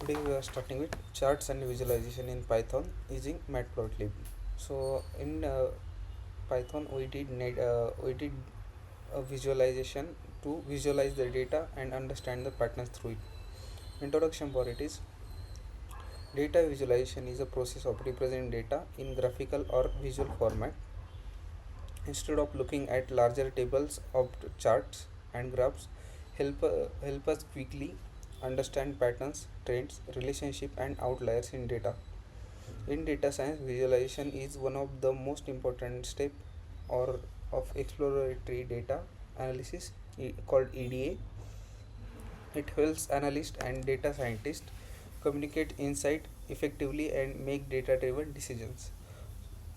Today we are starting with charts and visualization in Python using Matplotlib. So in Python we did a visualization to visualize the data and understand the patterns through it. Introduction for it is data visualization is a process of representing data in graphical or visual format. Instead of looking at larger tables of charts and graphs, help us quickly understand patterns, trends, relationship and outliers in data. In data science, visualization is one of the most important step or of exploratory data analysis called EDA. It helps analysts and data scientists communicate insight effectively and make data driven decisions.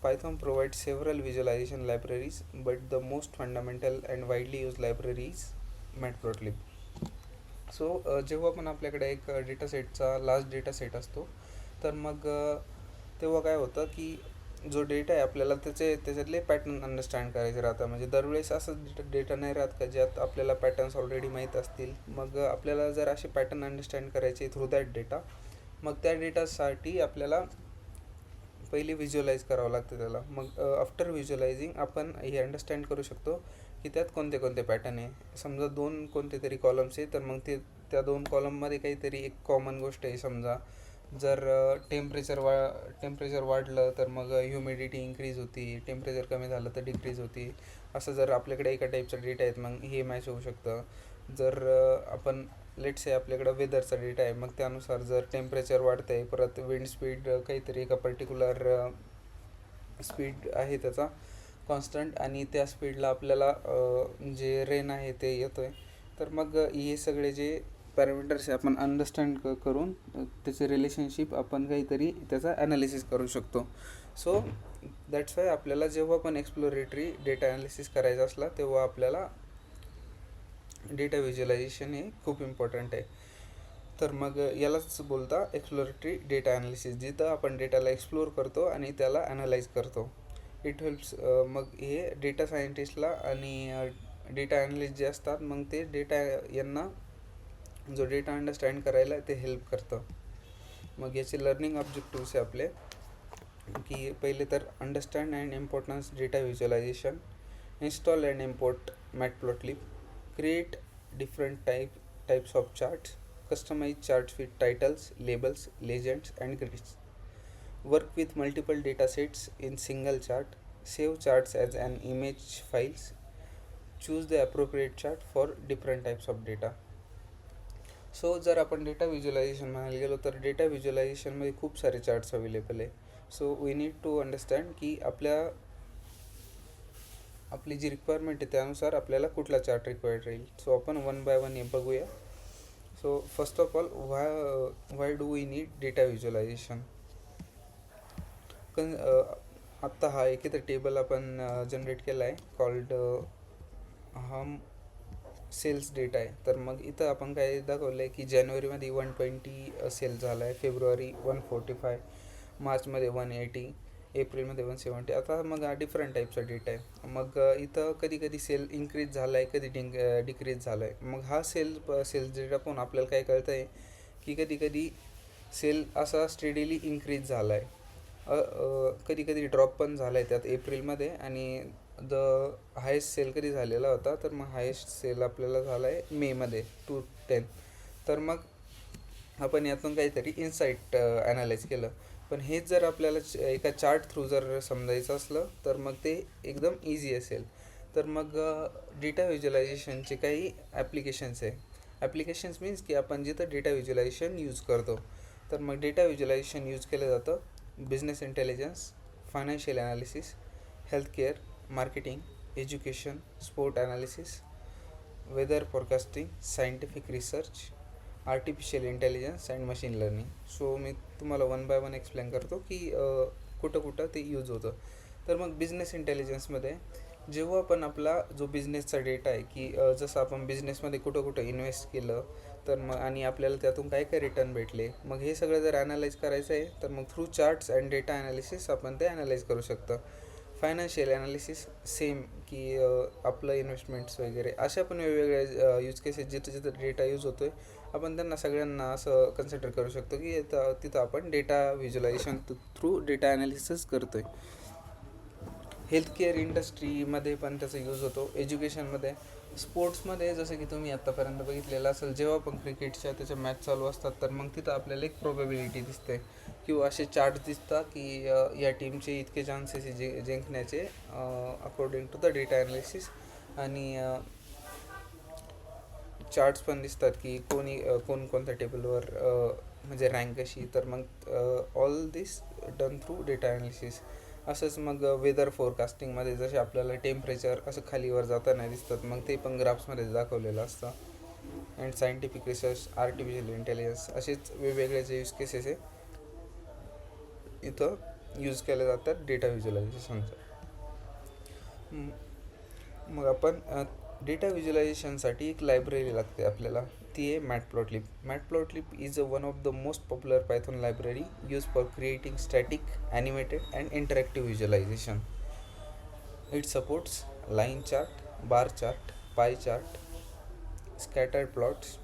Python provides several visualization libraries, but the most fundamental and widely used library is Matplotlib. जेव्हा पण आपल्याकडे एक data सेटचा last data set असतो तर मग तेव्हा काय होतं की जो डेटा आहे आपल्याला त्याच्यातले पॅटर्न अंडरस्टँड करायचे राहतं. म्हणजे दरवेळेस असं डेटा नाही राहत का ज्यात आपल्याला पॅटर्न्स ऑलरेडी माहीत असतील. मग आपल्याला जर असे पॅटर्न अंडरस्टँड करायचे थ्रू दॅट डेटा, मग त्या डेटासाठी आपल्याला पहिले व्हिज्युअलाइज करावं लागतं त्याला. मग आफ्टर व्हिज्युअलायझिंग आपण हे अंडरस्टँड करू शकतो की त्यात कोणते कोणते पॅटर्न आहे. समजा दोन कोणते तरी कॉलम्स आहे तर मग ते त्या दोन कॉलममध्ये काहीतरी एक कॉमन गोष्ट आहे. समजा जर टेम्परेचर वाढलं तर मग ह्युमिडिटी इन्क्रीज होती, टेम्परेचर कमी झालं तर डिक्रीज होती. असं जर आपल्याकडे एका टाईपचा डेटा आहेत मग हे मॅच होऊ शकतं. जर आपण लेट्स आहे आपल्याकडं वेदरचा डेटा आहे, मग त्यानुसार जर टेम्परेचर वाढतं आहे, परत विंड स्पीड काहीतरी एका पर्टिक्युलर स्पीड आहे त्याचा कॉन्स्टंट आणि त्या स्पीडला आपल्याला जे रेन आहे ते येतो आहे, तर मग हे सगळे जे पॅरामीटर्स आहे आपण अंडरस्टँड करून त्याचे रिलेशनशिप आपण काहीतरी त्याचा ॲनालिसिस करू शकतो. सो दॅट्स वाय आपल्याला जेव्हा पण एक्सप्लोरेटरी डेटा ॲनालिसिस करायचा असला तेव्हा आपल्याला डेटा व्हिज्युअलायझेशन हे खूप इम्पॉर्टंट आहे. तर मग यालाच बोलता एक्सप्लोरेटरी डेटा ॲनालिसिस, जिथं आपण डेटाला एक्सप्लोर करतो आणि त्याला ॲनालाइज करतो. इट हेल्प्स मग हे डेटा सायंटिस्टला आणि डेटा ॲनालिस्ट जे असतात मग ते डेटा यांना जो डेटा अंडरस्टँड करायला ते हेल्प करतं. मग याचे लर्निंग ऑब्जेक्टिव्स आहे आपले की पहिले तर understand and importance data visualization, install and import Matplotlib, create different types of charts, customize charts with titles, labels, legends and grids, work with multiple data sets in single chart, save charts as an image files, choose the appropriate chart for different types of data. So जर आपण data visualisation म्हणायला गेलो तर data व्हिज्युअलायझेशनमध्ये खूप सारे charts available आहे. So we need to understand की आपली जी रिक्वायरमेंट आहे त्यानुसार आपल्याला कुठला चार्ट रिक्वायर्ड राहील. सो आपण वन बाय वन हे बघूया. So first of all why do we need data visualization. आत्ता हा एक इथं टेबल आपण जनरेट केला आहे कॉल्ड हम सेल्स डेटा आहे. तर मग इथं आपण काय दाखवलं आहे की जानेवारीमध्ये 120 सेल झाला आहे, फेब्रुवारी 145, मार्चमध्ये 180, एप्रिलमध्ये 170. आता मग हा डिफरंट टाईपचा डेटा आहे. मग इथं कधी कधी सेल इन्क्रीज झाला आहे, कधी डिक्रीज झाला आहे. मग हा सेल्स डेटा पाहून आपल्याला काय कळतं आहे की कधी कधी सेल असा स्टेडीली इन्क्रीज झाला आहे, कधी कधी ड्रॉप पण झाला आहे त्यात एप्रिलमध्ये. आणि द हायेस्ट सेल कधी झालेला होता तर मग हायेस्ट सेल आपल्याला झाला आहे मेमध्ये 210. तर मग आपण यातून काहीतरी इन्साईट ॲनालाइज केलं. पण हेच जर आपल्याला एका चार्ट थ्रू जर समजायचं असलं तर मग ते एकदम इझी असेल. तर मग डेटा व्हिज्युअलायझेशनचे काही ॲप्लिकेशन्स आहे. ॲप्लिकेशन्स मीन्स की आपण जिथं डेटा व्हिज्युअलायझेशन यूज करतो. तर मग डेटा व्हिज्युअलायझेशन यूज केलं जातं business intelligence, financial analysis, healthcare, marketing, education, sport analysis, weather forecasting, scientific research, artificial intelligence and machine learning. So मी तुम्हाला वन बाय वन एक्सप्लेन करतो की कुठं कुठं ते यूज होतं. तर मग बिझनेस इंटेलिजन्समध्ये जेव्हा पण आपला जो बिझनेसचा डेटा आहे की जसं आपण बिझनेसमध्ये कुठं कुठं इन्व्हेस्ट केलं तर मग आणि आपल्याला त्यातून काय काय रिटर्न भेटले, मग हे सगळं जर ॲनालाइज करायचं आहे तर मग through charts and data analysis आपण ते ॲनालाइज करू शकतो. फायनान्शियल ॲनालिसिस सेम, की आपलं इन्व्हेस्टमेंट्स वगैरे अशा पण वेगवेगळ्या यूज केसेस जिथं जिथं डेटा यूज होतो आहे, आपण त्यांना सगळ्यांना असं कन्सिडर करू शकतो की तिथं आपण data visualisation through data analysis करतो आहे. हेल्थकेअर इंडस्ट्रीमध्ये पण त्याचा यूज होतो, एज्युकेशनमध्ये, स्पोर्ट्समध्ये. जसं की तुम्ही आत्तापर्यंत बघितलेलं असेल, जेव्हा पण क्रिकेटच्या त्याच्या मॅच चालू असतात तर मग तिथं आपल्याला एक प्रोबॅबिलिटी दिसते किंवा असे चार्ट दिसतात की या टीमचे इतके चान्सेस जिंकण्याचे according to the data analysis. आणि चार्ट्स पण दिसतात की कोणत्या टेबलवर म्हणजे रँक कशी. तर मग ऑल दिस डन थ्रू डेटा ॲनालिसिस. असंच मग वेदर फोरकास्टिंगमध्ये जसे आपल्याला टेम्परेचर असं खालीवर जाताना दिसतात, मग ते पण ग्राफ्समध्ये दाखवलेलं असतं. And scientific research, artificial intelligence, असेच वेगवेगळे जे यूज केसेस आहे इथं यूज केले जातात डेटा व्हिज्युलायझेशनचं. मग आपण डेटा व्हिज्युलायझेशनसाठी एक लायब्ररी लागते आपल्याला, ती आहे Matplotlib. Matplotlib is one of the most popular Python library use for creating static, animated and interactive visualization. It supports line chart, bar chart, pie chart, scattered plots,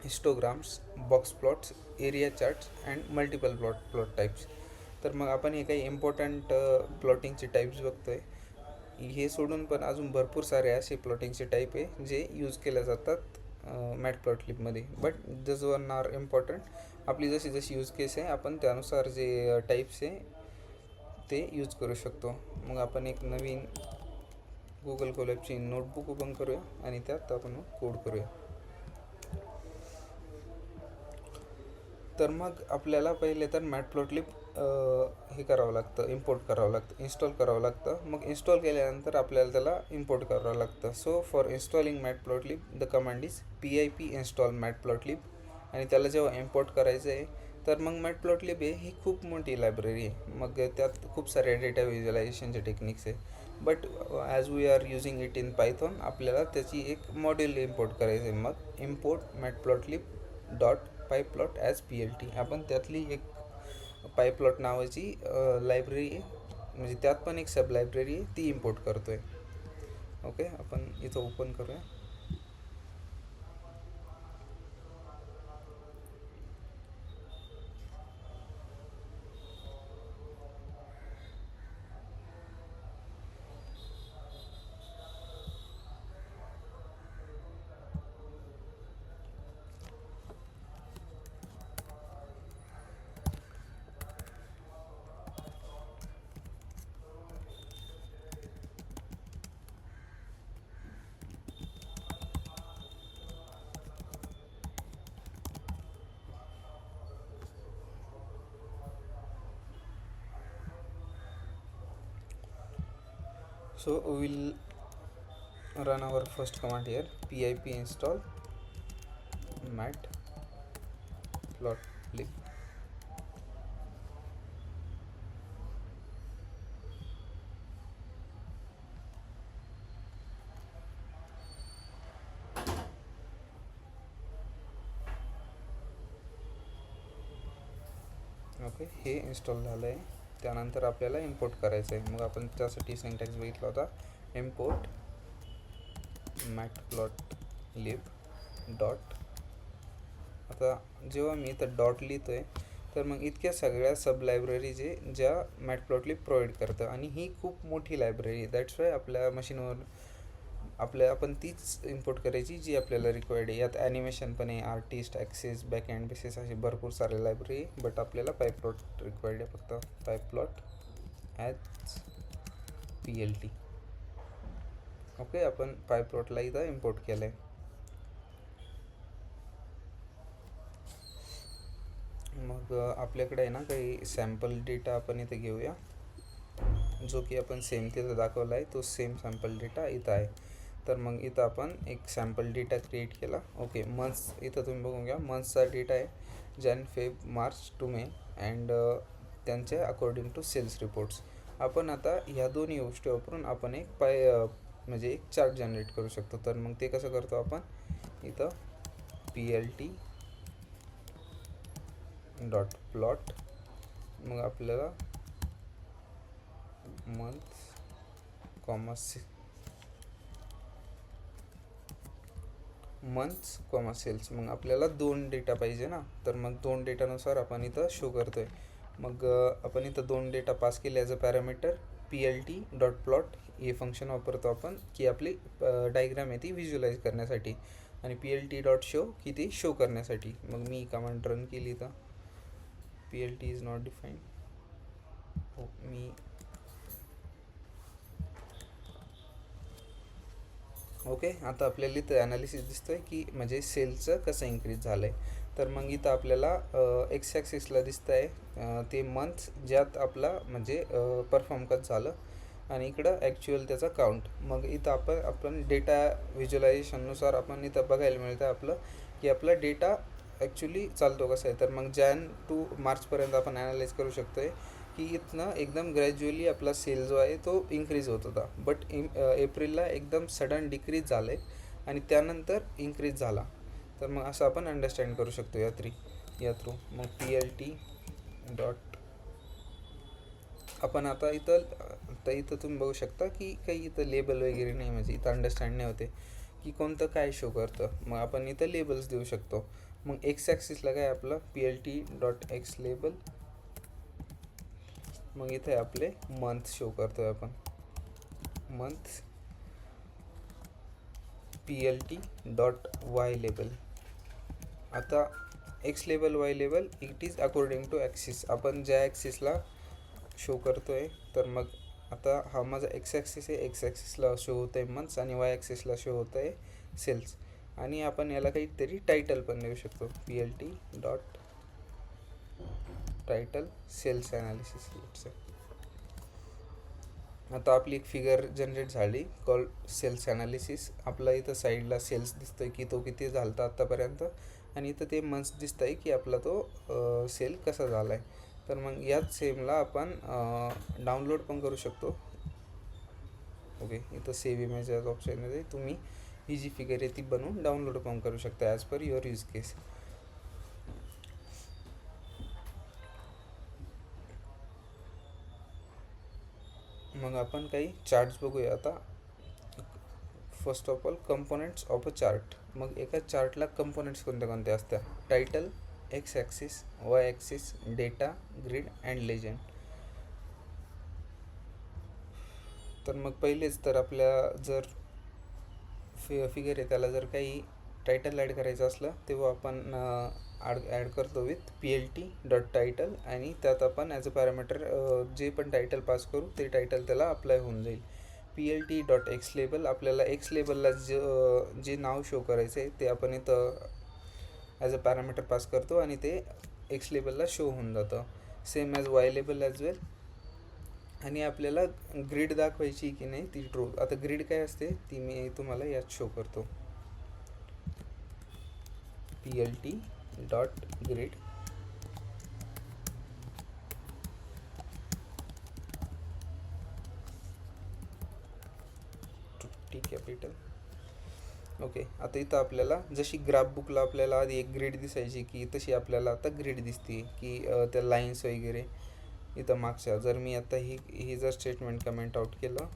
histograms, box plots, area charts and multiple plot types. तर मग आपण हे काही important प्लॉटिंगचे types बघतो आहे. हे सोडून पण अजून भरपूर सारे असे प्लॉटिंगचे टाईप आहे जे यूज केले जातात मॅटप्लॉटलिबमध्ये. But this one are important. आपली जशी जशी यूज केस आहे आपण त्यानुसार जे टाईप्स आहे ते यूज करू शकतो. मग आपण एक नवीन गुगल कोलॅबची नोटबुक ओपन करूया आणि त्यात आपण कोड करूया. तर मग आपल्याला पहिले तर मॅटप्लॉटलिब हे करावं लागतं, इम्पोर्ट करावं लागतं, इन्स्टॉल करावं लागतं. मग इन्स्टॉल केल्यानंतर आपल्याला त्याला इम्पोर्ट करावं लागतं. So for installing Matplotlib the command is pip install Matplotlib. आणि त्याला जेव्हा इम्पोर्ट करायचं आहे तर मग मॅटप्लॉटलिब ही खूप मोठी लायब्ररी आहे. मग त्यात खूप सारे डेटा व्हिज्युलायझेशनचे टेक्निक्स आहे. But as we are using it in Python, आपल्याला त्याची एक मॉड्यूल इम्पोर्ट करायचं आहे. मग import matplotlib dot pyplot as PLT. आपण त्यातली एक पायप्लॉट नावाची लायब्ररी आहे, म्हणजे त्यात पण एक सब लायब्ररी आहे, ती इम्पोर्ट करतो आहे. ओके, आपण इथं ओपन करूया. So we will run our first command here, pip install matplotlib. Okay, हे इन्स्टॉल झालं आहे. त्यानंतर आपल्याला इम्पोर्ट करायचं आहे. मग आपण त्यासाठी सिंटॅक्स बघितला होता, इम्पोर्ट मॅटप्लॉटलिब डॉट. आता जेव्हा मी इथं डॉट लिहितो आहे तर मग इतक्या सगळ्या सब लायब्ररीज आहे ज्या मॅटप्लॉटलिब प्रोव्हाइड करतं. आणि ही खूप मोठी लायब्ररी आहे. दॅट्स वाय आपल्या मशीनवर आपण तीच इम्पोर्ट करायची जी आपल्याला रिक्वायर्ड आहे. यात ॲनिमेशन पण आहे, artist, access, back and basis, असे भरपूर सारे लायब्ररी आहे. बट आपल्याला पायप्लॉट रिक्वायर्ड आहे, फक्त पायप्लॉट ॲज PLT. ओके, आपण पायप्लॉटला इथं इम्पोर्ट केलं आहे. मग आपल्याकडे आहे ना काही सॅम्पल डेटा आपण इथे घेऊया, जो की आपण सेम तिथं दाखवला आहे, तो सेम सॅम्पल डेटा इथं आहे. तर मग इथं आपण एक सॅम्पल डेटा क्रिएट केला. ओके, मंथ्स इथं तुम्ही बघून घ्या, मंथ्सचा डेटा आहे Jan, Feb, March to May and त्यांचे अकॉर्डिंग टू सेल्स रिपोर्ट्स. आपण आता ह्या दोन्ही गोष्टी वापरून आपण एक म्हणजे एक चार्ट जनरेट करू शकतो. तर मग ते कसं करतो आपण, इथं PLT डॉट प्लॉट. मग आपल्याला month comma months comma sales. मग आपल्याला 2 डेटा पाहिजे ना, तर मग 2 डेटानुसार आपण इथं शो करतो आहे. मग आपण इथं 2 डेटा पास केले as a parameter. PLT dot plot हे फंक्शन वापरतो आपण की आपली डायग्राम आहे ती व्हिज्युअलाइज करण्यासाठी, आणि PLT डॉट शो की ती शो करण्यासाठी. मग मी कमांड रन केली तर PLT इज नॉट डिफाईन. हो, मी ओके. आता आपल्याला इथं ॲनालिसिस दिसतो आहे की म्हणजे सेलचं कसं इन्क्रीज झालं आहे. तर मग इथं आपल्याला एक्स ॲक्सिसला दिसतं आहे ते मंथ ज्यात आपला म्हणजे परफॉर्म कसं झालं, आणि इकडं ॲक्च्युअल त्याचा काउंट. मग इथं आपण डेटा व्हिज्युलायझेशननुसार आपण इथं बघायला मिळतं आपलं की आपला डेटा ॲक्च्युली चालतो कसं आहे. तर मग जॅन टू मार्चपर्यंत आपण ॲनालाइज करू शकतो आहे की इथनं एकदम ग्रॅज्युअली आपला सेल जो आहे तो इन्क्रीज होत होता, बट एप्रिलला एकदम सडन डिक्रीज झालं आहे आणि त्यानंतर इन्क्रीज झाला. तर मग असं आपण अंडरस्टँड करू शकतो या थ्रू. मग PLT डॉट आपण आता इथं तुम्ही बघू शकता की काही इथं लेबल वगैरे नाही, म्हणजे इथं अंडरस्टँड नाही होते की कोणतं काय शो करतं. मग आपण इथं लेबल्स देऊ शकतो. मग एक्स ॲक्सिसला काय आपलं PLT डॉट एक्स लेबल. मग इथे आपले मंथ शो करतोय आपण, month PLT dot y label. आता x label y label it is according to axis, आपण ज्या ॲक्सिसला शो करतो आहे. तर मग आता हा माझा एक्स ॲक्सिस आहे, एक्स ॲक्सिसला शो होतं आहे मंथ्स आणि वाय ॲक्सिसला शो होतं आहे सेल्स. आणि आपण याला काहीतरी टायटल पण देऊ शकतो, PLT dot title sales analysis. आता आपली एक फिगर जनरेट झाली कॉल सेल्स ॲनालिसिस. आपला इथं साईडला सेल्स दिसतोय की तो किती झाला होता आत्तापर्यंत, आणि इथं ते मंथ्स दिसत आहे की आपला तो सेल कसा झाला आहे. तर मग याच सेमला आपण डाउनलोड पण करू शकतो. ओके, इथं सेव्ह इमेजेस ऑप्शनमध्ये तुम्ही ही जी फिगर आहे ती बनवून डाउनलोड पण करू शकता as per your use case. मग आपण काही चार्ट्स बघूया आता. First of all components of a chart. मग एका चार्टला कंपोनेंट्स कोणते कोणते असतात? Title, x axis, y axis, data, grid and legend. तर मग पहिलेच तर आपल्या जर फिगर आहे त्याला जर काही टायटल ॲड करायचं असलं तेव्हा आपण ॲड करतो विथ PLT डॉट टायटल, आणि त्यात आपण ॲज अ पॅरामीटर जे पण टायटल पास करू ते टायटल त्याला अप्लाय होऊन जाईल. PLT डॉट एक्स लेबल, आपल्याला एक्स लेबलला जे नाव शो करायचं आहे ते आपण इथं ॲज अ पॅरामीटर पास करतो आणि ते एक्स लेबलला शो होऊन जातं. Same as y label as well. आणि आपल्याला ग्रीड दाखवायची की नाही ती ट्रू. आता ग्रीड काय असते ती मी तुम्हाला यात शो करतो. PLT dot grid. T capital. Okay, आता इथं आपल्याला जशी ग्राफ बुकला आपल्याला आधी एक ग्रीड दिसायची की तशी आपल्याला आता ग्रीड दिसते की त्या लाईन्स वगैरे इथं मागच्या. जर मी आता ही जर स्टेटमेंट कमेंट आउट केलं,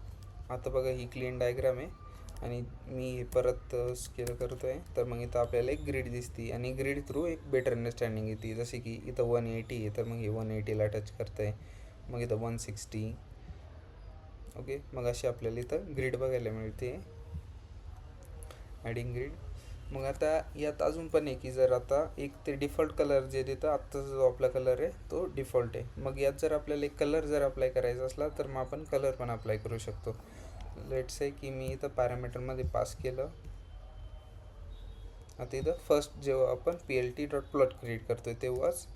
आता बघा ही क्लीन डायग्राम आहे आणि मी परत स्केल करतो आहे, तर मग इथं आपल्याला एक ग्रीड दिसते आणि ग्रीड थ्रू एक बेटर अंडरस्टँडिंग येते. जसे की इथं 180 आहे तर मग हे 180ला टच करतं आहे, मग इथं 160. ओके, मग अशी आपल्याला इथं ग्रीड बघायला मिळते, ॲडिंग ग्रीड. मग आता यात अजून पण आहे की जर आता एक ते डिफॉल्ट कलर जे देतं, आत्ताचा जो आपला कलर आहे तो डिफॉल्ट आहे. मग यात जर आपल्याला एक कलर जर अप्लाय करायचा असला तर मग आपण कलर पण अप्लाय करू शकतो. लेट्स आहे की मी इथं पॅरामीटरमध्ये पास केलं. आता इथं फर्स्ट जेव्हा आपण PLT डॉट प्लॉट क्रिएट करतो आहे तेव्हाच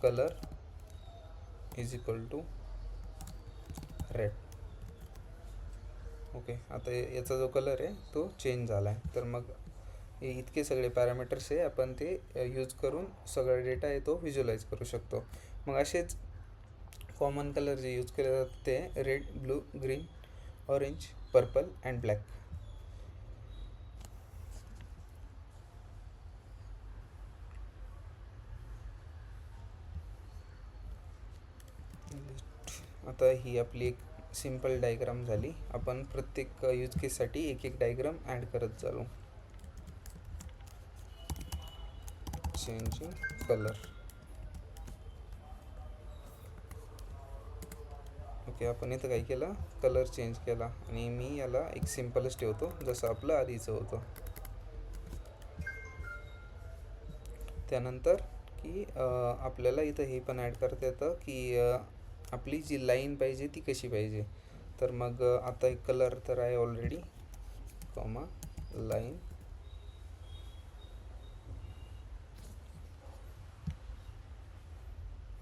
colour is equal to red. Okay, आता याचा जो कलर आहे तो चेंज झाला आहे. तर मग हे इतके सगळे पॅरामीटर्स आहे, आपण ते यूज करून सगळा डेटा आहे तो व्हिज्युअलाइज करू शकतो. मग असेच कॉमन कलर जे यूज केले जातात ते red, blue, green, orange, purple and black. आता ही आपली एक सिंपल डायग्राम झाली. आपण प्रत्येक यूज केससाठी एक एक डायग्राम ॲड करत चालू. Changing colour. ओके, आपण इथं काय केलं, कलर चेंज केला आणि मी याला एक सिम्पलच ठेवतो जसं आपलं आधीचं होतं. त्यानंतर की आपल्याला इथं हे पण ॲड करता येतं की आपली जी लाईन पाहिजे ती कशी पाहिजे. तर मग आता एक कलर तर आहे already, comma line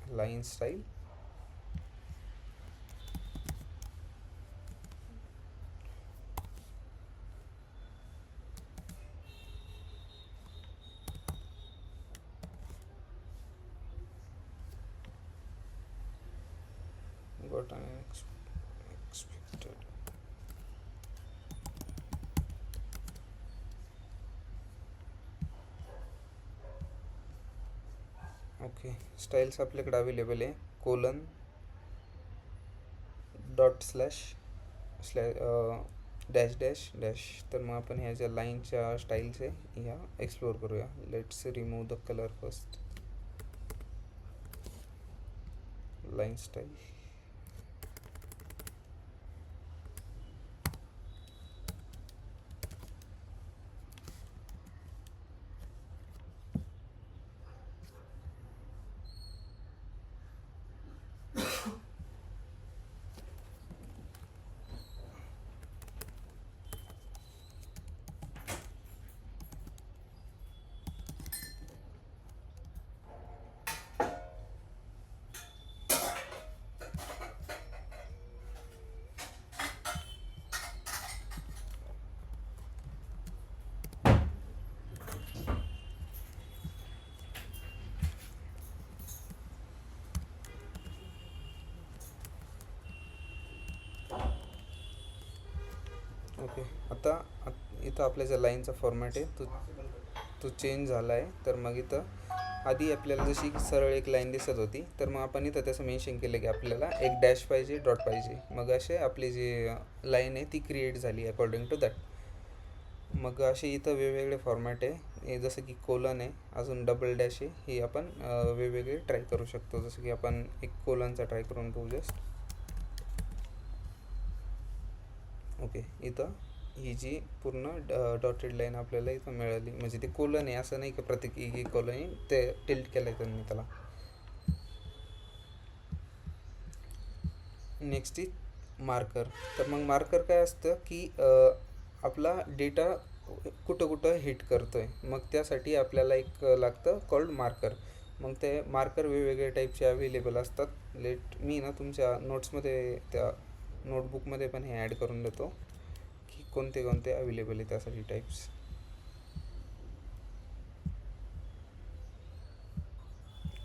line style. got an expected. Okay, styles आपल्याकडे अवेलेबल आहे, colon dot slash dash dash dash. तर मग आपण ह्या ज्या लाईनच्या स्टाईल्स आहे ह्या एक्सप्लोर करूया. Let's remove the colour first. Line style. Okay, आता इथं आपल्या ज्या लाईनचा फॉर्मॅट आहे तो चेंज झाला आहे. तर मग इथं आधी आपल्याला जशी सरळ एक लाईन दिसत होती, तर मग आपण इथं त्याचं मेन्शन केलं की आपल्याला एक डॅश पाहिजे, डॉट पाहिजे. मग असे आपली जी लाईन आहे ती क्रिएट झाली अकॉर्डिंग टू दॅट. मग असे इथं वेगवेगळे फॉर्मॅट आहे, जसं की कोलन आहे, अजून डबल डॅश आहे. हे आपण वेगवेगळे ट्राय करू शकतो. जसं की आपण एक कोलनचा ट्राय करून बघू जस्ट. ओके, इथं ही जी पूर्ण डॉटेड लाईन आपल्याला इथं मिळाली, म्हणजे ते कोलन आहे असं नाही की प्रत्येक एक कोलन आहे, ते टिल्ट केलं आहे त्यांनी त्याला. Next is marker. तर मग मार्कर काय असतं की आपला डेटा कुठं कुठं हिट करतो आहे, मग त्यासाठी आपल्याला एक लागतं कॉल्ड मार्कर. मग ते मार्कर वेगवेगळ्या टाईपचे अवेलेबल असतात. मी ना तुमच्या नोट्समध्ये त्या नोटबुकमध्ये पण हे ॲड करून देतो की कोणते कोणते अवेलेबल आहे त्यासाठी टाईप्स.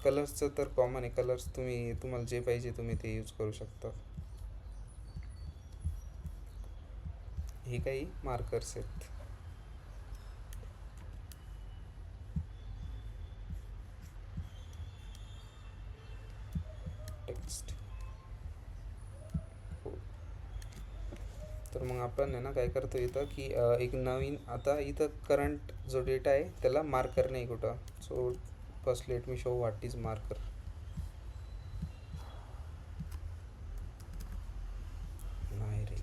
कलर्सचं तर कॉमन आहे, कलर्स तुम्हाला जे पाहिजे तुम्ही ते यूज करू शकता. हे काही मार्कर्स आहेत. टेक्स्ट. हो, तर मग आपण आहे ना काय करतो इथं की एक नवीन, आता इथं करंट जो डेटा आहे त्याला मार्कर नाही कुठं. So first let me show what is marker. नाही रे,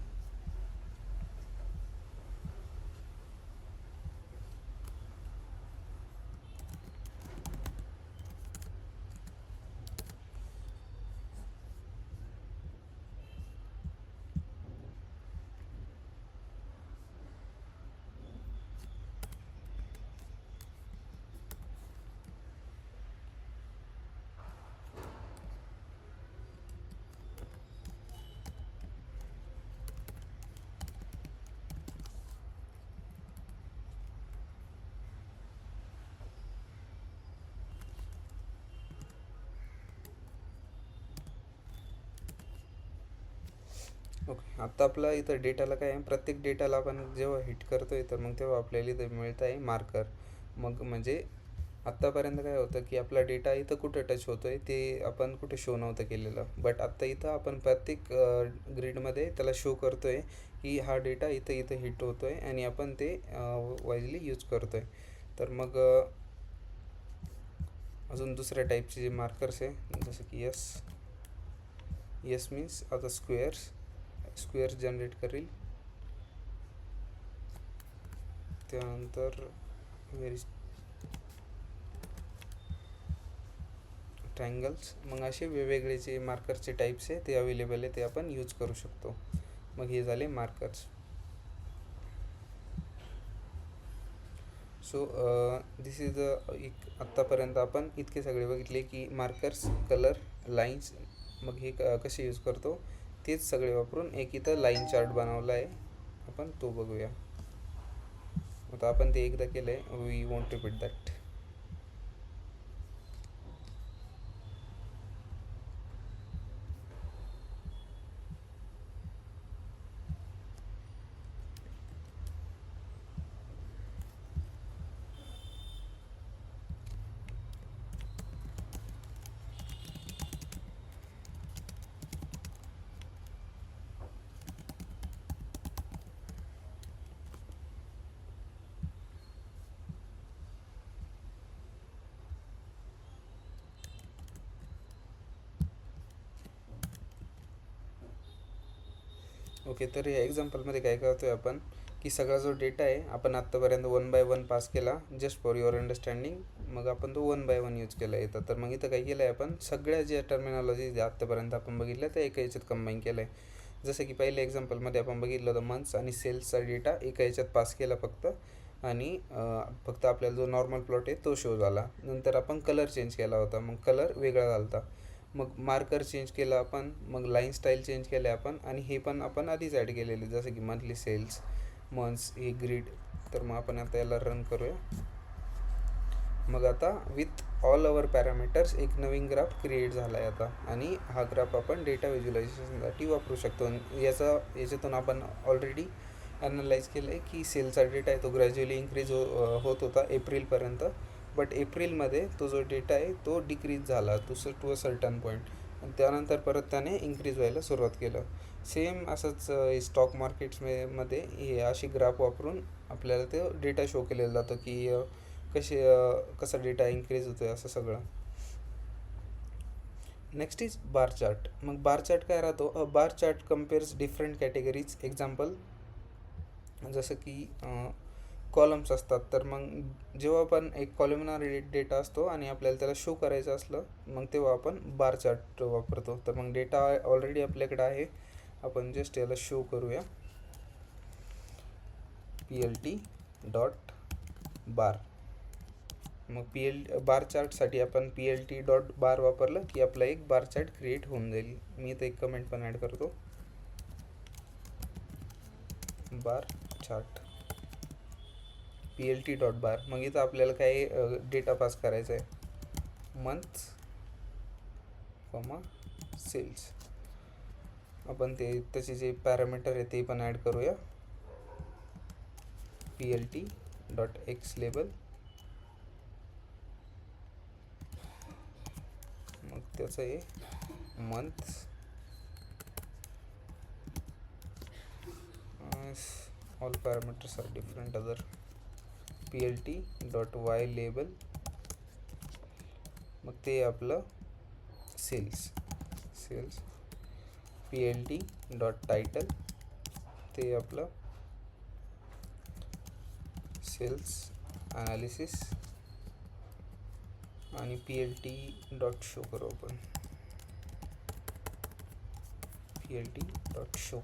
ओके. आता आपला इथं डेटाला काय आहे, प्रत्येक डेटाला आपण जेव्हा हिट करतो आहे तर मग तेव्हा आपल्याला इथं मिळतं आहे मार्कर. मग म्हणजे आत्तापर्यंत काय होतं की आपला डेटा इथं कुठं टच होतो आहे ते आपण कुठे शो नव्हतं केलेलं, बट आत्ता इथं आपण प्रत्येक ग्रीडमध्ये त्याला शो करतो आहे की हा डेटा इथं इथं हिट होतो आहे आणि आपण ते वाईजली यूज करतो आहे. तर मग अजून दुसऱ्या टाईपचे जे मार्कर्स आहे जसं की यस मीन्स आता स्क्वेअर्स जनरेट करेल. त्यानंतर ट्रायंगल्स. मग असे वेगवेगळे जे मार्करचे टाईप्स आहे ते अवेलेबल आहे, ते आपण यूज करू शकतो. मग हे झाले मार्कर्स. सो दिस इज एक आत्तापर्यंत आपण इतके सगळे बघितले की मार्कर्स, कलर, लाईन्स. मग हे कसे यूज करतो तेच सगळे वापरून एक इथं लाईन चार्ट बनवला आहे, आपण तो बघूया. आता आपण ते एकदा केलं आहे, we want repeat that. Okay, तर या एक्झाम्पलमध्ये काय करतो आहे आपण की सगळा जो डेटा आहे आपण आत्तापर्यंत 1 by 1 पास केला, जस्ट फॉर युअर अंडरस्टँडिंग. मग आपण तो 1 by 1 यूज केला येतं. तर मग इथं काय केलं आहे आपण, सगळ्या ज्या टर्मिनॉलॉजी ज्या आत्तापर्यंत आपण बघितल्या त्या एका याच्यात कंबाईन केलं आहे. जसं की पहिल्या एक्झाम्पलमध्ये आपण बघितलं होतं मंथ्स आणि सेल्सचा डेटा एका याच्यात पास केला फक्त, आणि फक्त आपल्याला जो नॉर्मल प्लॉट आहे तो शो झाला. नंतर आपण कलर चेंज केला होता, मग कलर वेगळा झाला होता. मग मार्कर चेंज केलं आपण, मग लाईन स्टाईल चेंज केले आपण, आणि हे पण आपण आधीच ॲड केलेले जसं की मंथली सेल्स, मंथ्स, हे ग्रीड. तर मग आपण आता याला रन करूया. मग आता विथ ऑल अवर पॅरामीटर्स एक नवीन ग्राफ क्रिएट झाला आहे आता, आणि हा ग्राफ आपण डेटा व्हिज्युलायझेशनसाठी वापरू शकतो. याच्यातून आपण ऑलरेडी ॲनालाइज केलं आहे की सेलचा डेटा आहे तो ग्रॅज्युअली इन्क्रीज होत होता एप्रिलपर्यंत, बट एप्रिलमध्ये तो जो डेटा आहे तो डिक्रीज झाला टू अ सर्टन पॉईंट, आणि त्यानंतर परत त्याने इन्क्रीज व्हायला सुरुवात केलं. सेम असंच स्टॉक मार्केट्समध्ये हे अशी ग्राफ वापरून आपल्याला ते डेटा शो केलेला जातो की कसा डेटा इन्क्रीज होतो आहे असं सगळं. Next is bar chart. मग बार चार्ट काय राहतो, bar chart compares different categories. Example जसं की कॉलम्स असतात, तर मग जेव्हा आपण एक कॉलमनार डेटा असतो आणि आपल्याला त्याला शो करायचं असलं मग तेव्हा आपण बार चार्ट वापरतो. तर मग डेटा ऑलरेडी आपल्याकडे आहे, आपण जस्ट याला शो करूया. PLT डॉट बार. मग बार चार्टसाठी आपण PLT डॉट बार वापरलं की आपला एक बार चार्ट क्रिएट होऊन जाईल. मी इथं एक कमेंट पण ॲड करतो, बार चार्ट PLT डॉट बार. मग इथं आपल्याला काय डेटा पास करायचा आहे, मंथ, सेल्स. आपण ते त्याचे जे पॅरामीटर आहे ते पण ॲड करूया. PLT dot x label. मग त्याचं आहे month, all parameters are different other. PLT dot y label. मग ते आपलं सेल्स. PLT डॉट टायटल, ते आपलं सेल्स ॲनालिसिस. आणि PLT डॉट शो करू आपण, PLT डॉट शो.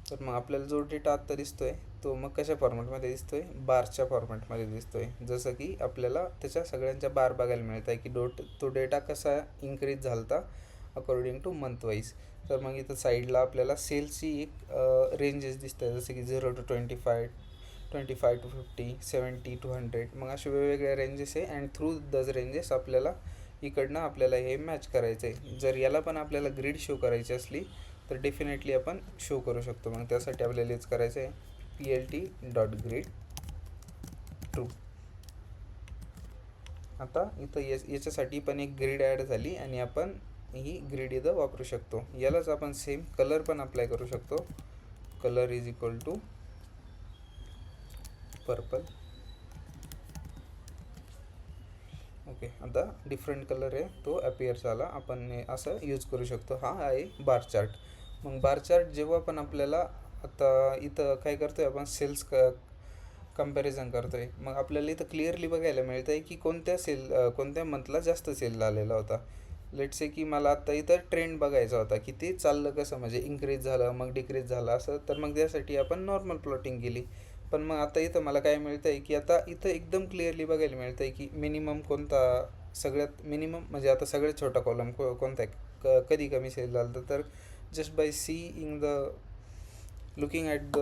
तर मग आपल्याला जो डेटा आत्ता दिसतोय तो मग कशा फॉर्मॅटमध्ये दिसतोय, बारच्या फॉर्मॅटमध्ये दिसतोय. जसं की आपल्याला त्याच्या सगळ्यांच्या बार बघायला मिळत आहे की तो डेटा कसा इन्क्रीज झाला होता अकॉर्डिंग टू मंथ वाईज. तर मग इथं साईडला आपल्याला सेल्सची एक रेंजेस दिसत आहे, जसे की 0 to 25, 25 to 50, 70 to 100. मग असे वेगवेगळ्या रेंजेस आहे, अँड थ्रू दज रेंजेस आपल्याला आपल्याला हे मॅच करायचं आहे. जर याला पण आपल्याला ग्रीड शो करायची असली तर डेफिनेटली आपण शो करू शकतो. मग त्यासाठी आपल्याला हेच करायचं आहे, PLT डॉट ग्रीड ट्रू. आता इथं याच्यासाठी पण एक ग्रीड ॲड झाली आणि आपण ही ग्रीड इथं वापरू शकतो. यालाच आपण सेम कलर पण अप्लाय करू शकतो. Colour is equal to purple. Okay, आता डिफरंट कलर आहे तो अपियर झाला. आपण असं यूज करू शकतो. हा आहे बार चार्ट. मग बार चार्ट जेव्हा पण आपल्याला आता इथं काय करतोय आपण सेल्स कंपॅरिझन करतोय, मग आपल्याला इथं क्लिअरली बघायला मिळतं आहे की कोणत्या मंथला जास्त सेल झालेला होता. लेट्स से की मला आत्ता इथं ट्रेंड बघायचा होता की ते चाललं कसं, म्हणजे इन्क्रीज झालं मग डिक्रीज झालं असं. तर मग त्यासाठी आपण नॉर्मल प्लॉटिंग केली. पण मग आता इथं मला काय मिळतं आहे की आता इथं एकदम क्लिअरली बघायला मिळतं आहे की मिनिमम कोणता, सगळ्यात मिनिमम म्हणजे आता सगळ्यात छोटा कॉलम कोणता आहे, कधी कमी सेल झालं. तर just by seeing the looking at the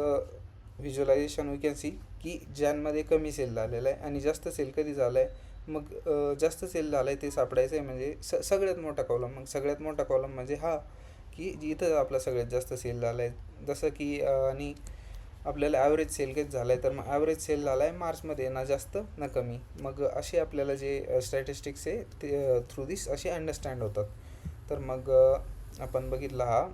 visualization we can see की ज्यांमध्ये कमी सेल झालेला आहे आणि जास्त सेल कधी झाला आहे. मग जास्त सेल झाला आहे ते सापडायचं आहे म्हणजे सगळ्यात मोठा कॉलम. मग सगळ्यात मोठा कॉलम म्हणजे हा की इथं आपला सगळ्यात जास्त सेल झाला आहे. जसं की आणि आपल्याला ॲव्हरेज सेल किती झाला आहे, तर मग ॲव्हरेज सेल झाला आहे मार्चमध्ये, ना जास्त ना कमी. मग असे आपल्याला जे स्टॅटिस्टिक्स आहे ते थ्रू दिस असे अंडरस्टँड होतात. तर मग आपण बघितला हा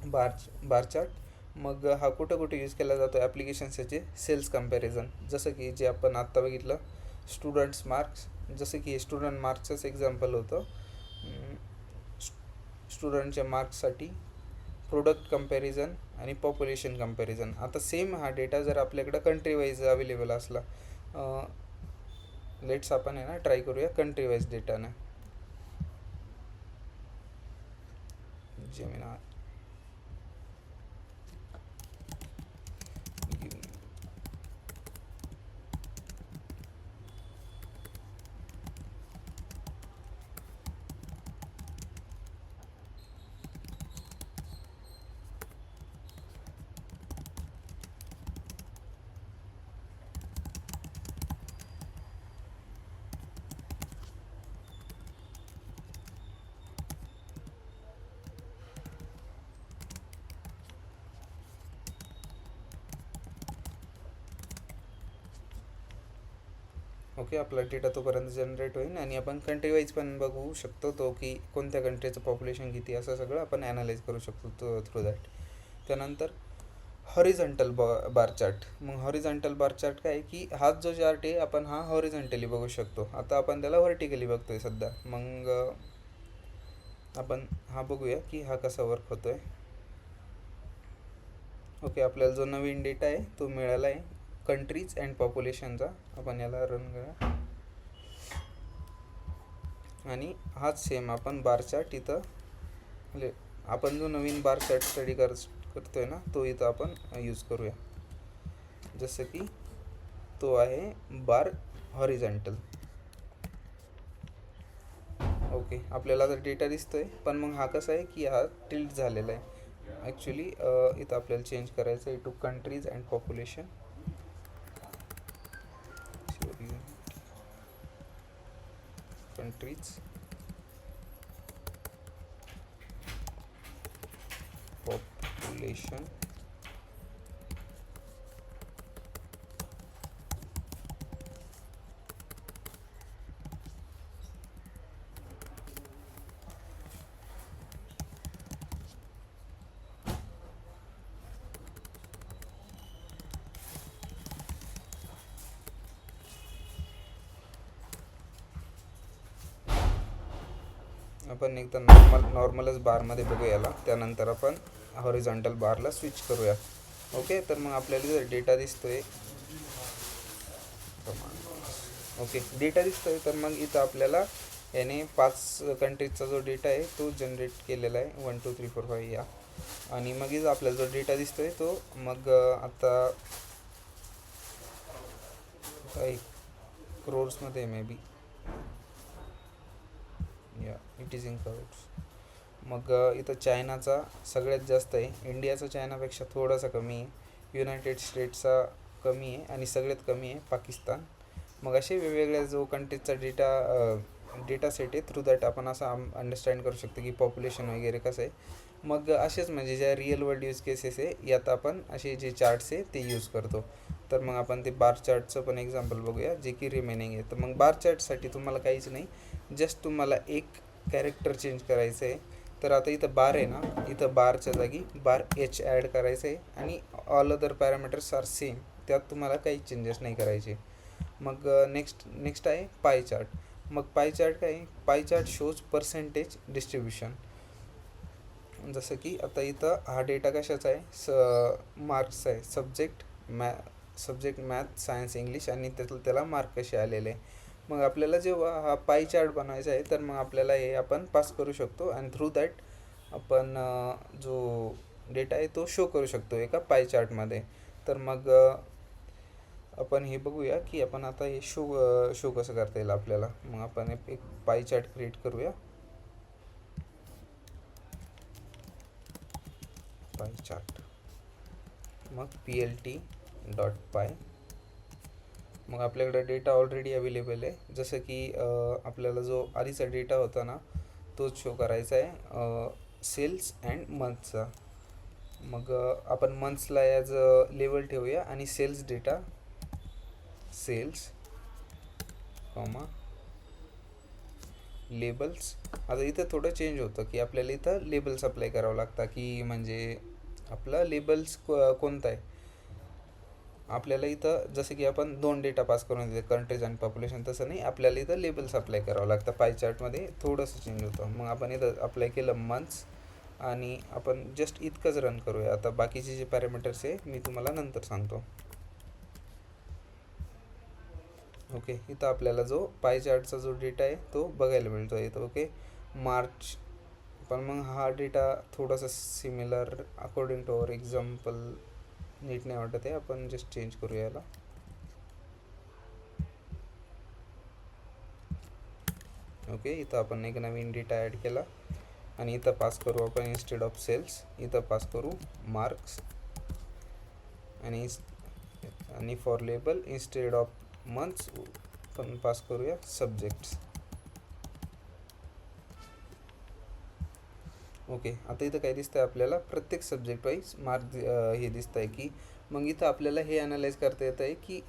बार चार्ट. मग हा कुठं कुठे यूज केला जातो ॲप्लिकेशन्सचे सेल्स कंपॅरिझन. जसं की जे आपण आत्ता बघितलं स्टुडंट्स मार्क्स, जसं की स्टुडंट मार्क्सचंच एक्झाम्पल होतं. स्टुडंटच्या मार्क्ससाठी प्रोडक्ट कंपॅरिझन आणि पॉप्युलेशन कंपॅरिझन. आता सेम हा डेटा जर आपल्याकडं कंट्री वाईज अवेलेबल असला, लेट्स आपण आहे ना ट्राय करूया कंट्री वाईज डेटानं. जेमिना ओके, आपला डेटा तोपर्यंत जनरेट होईल आणि आपण कंट्री वाईज पण बघू शकतो तो की कोणत्या कंट्रीचं पॉप्युलेशन किती, असं सगळं आपण ॲनालाइज करू शकतो तो थ्रू दॅट. त्यानंतर हॉरिझॉन्टल बार चार्ट. मग हॉरिझॉन्टल बार चार्ट काय आहे की हाच जो चार्ट आहे आपण हा हॉरिझॉन्टली बघू शकतो. आता आपण त्याला व्हर्टिकली बघतोय सध्या. मग आपण हा बघूया की हा कसा वर्क होतो आहे. ओके, आपल्याला जो नवीन डेटा आहे तो मिळाला आहे कंट्रीज अँड पॉप्युलेशनचा. आपण याला रन करूया आणि हाच सेम आपण बार चार्ट इथं म्हणजे आपण जो नवीन बार चार्ट स्टडी करतोय ना तो इथं आपण यूज करूया. जसं की तो आहे बार हॉरिझॉन्टल. ओके, आपल्याला आता डेटा दिसतोय, पण मग हा कसा आहे की हा टिल्ट झालेला आहे. ॲक्च्युली इथं आपल्याला चेंज करायचं आहे to countries and population. Countries population आपण एकदा नॉर्मलच बारमध्ये बघू याला. त्यानंतर आपण हॉरिझॉन्टल बारला स्विच करूया. ओके, तर मग आपल्याला जर डेटा दिसतोय, ओके डेटा दिसतोय, तर मग इथं आपल्याला याने 5 कंट्रीजचा जो डेटा आहे तो जनरेट केलेला आहे 1 2 3 4 5 या. आणि मग इथं आपल्याला जो डेटा दिसतोय तो मग आता क्रोर्समध्ये मे बी या इट इज इन करोड्स. मग इथं चायनाचा सगळ्यात जास्त आहे, इंडियाचा चायनापेक्षा थोडासा कमी आहे, युनायटेड स्टेट्सचा कमी आहे आणि सगळ्यात कमी आहे पाकिस्तान. मग असे वेगवेगळ्या जो कंट्रीजचा डेटा सेट आहे थ्रू दॅट आपण असं अंडरस्टँड करू शकतो की पॉप्युलेशन वगैरे कसं आहे. मग असेच म्हणजे ज्या रिअल वर्ल्ड यूज केसेस आहे यात आपण असे जे चार्ट्स आहे ते यूज करतो. तर मग आपण ते बार चार्टचं पण एक्झाम्पल बघूया जे की रिमेनिंग आहे. तर मग बार चार्टसाठी तुम्हाला काहीच नाही, जस्ट तुम्हाला एक कॅरेक्टर चेंज करायचं आहे. तर आता इथं बार आहे ना, इथं बारच्या जागी बार एच ॲड करायचं आहे आणि all other parameters are same, त्यात तुम्हाला काही चेंजेस नाही करायचे. मग नेक्स्ट आहे पाय चार्ट. मग पाय चार्ट काय आहे? Pie chart shows percentage distribution. जसं की आता इथं हा डेटा कशाचा आहे, मार्क्सचा आहे. सब्जेक्ट मॅथ, सायन्स, इंग्लिश आणि त्याला मार्क कसे आलेले आहे. मग आपल्याला जेव्हा हा पाय चार्ट बनवायचा आहे तर मग आपल्याला हे आपण पास करू शकतो आणि थ्रू दॅट आपण जो डेटा आहे तो शो करू शकतो एका पाय चार्टमध्ये. तर मग आपण हे बघूया की आपण आता हे शो कसं करता येईल आपल्याला. मग आपण एक पाय चार्ट क्रिएट करूया. पाय चार्ट, मग plt.py. मग आपल्याकडे डेटा ऑलरेडी अवेलेबल आहे. जसं की आपल्याला जो आधीचा डेटा होता ना तोच शो करायचा आहे, सेल्स अँड मंथचा. मग आपण मंथ्सला ॲज लेबल ठेवूया आणि sales data sales comma labels. आता इथं थोडं चेंज होतं की आपल्याला इथं लेबल्स अप्लाय करावं लागतं, की म्हणजे आपला लेबल्स कोणता आहे. आपल्याला इथं जसं की आपण 2 डेटा पास करून दिले, कंट्रीज आणि पॉप्युलेशन, तसं नाही, आपल्याला इथं लेबल्स अप्लाय करावं लागतं. पाय चार्टमध्ये थोडंसं चेंज होतं. मग आपण इथं अप्लाय केलं मंथ्स आणि आपण जस्ट इतकंच रन करूया. आता बाकीचे जे पॅरामीटर्स आहे मी तुम्हाला नंतर सांगतो. ओके, इथं आपल्याला जो पाय चार्टचा जो डेटा आहे तो बघायला मिळतो इथं. Okay, March. पण मग हा डेटा थोडासा similar according to our example नीट नाही वाटत आहे. आपण जस्ट चेंज करूया याला. ओके, इथं आपण एक नवीन डेटा ॲड केला आणि इथं पास करू आपण इन्स्टेड ऑफ सेल्स इथं पास करू मार्क्स आणि for label instead of months पण पास करूया सब्जेक्ट्स. ओके, आता इथं काय दिसतं आहे आपल्याला, प्रत्येक सब्जेक्ट वाईज मार्क हे दिसतं आहे की मग इथं आपल्याला हे ॲनालाइज करता येतं आहे की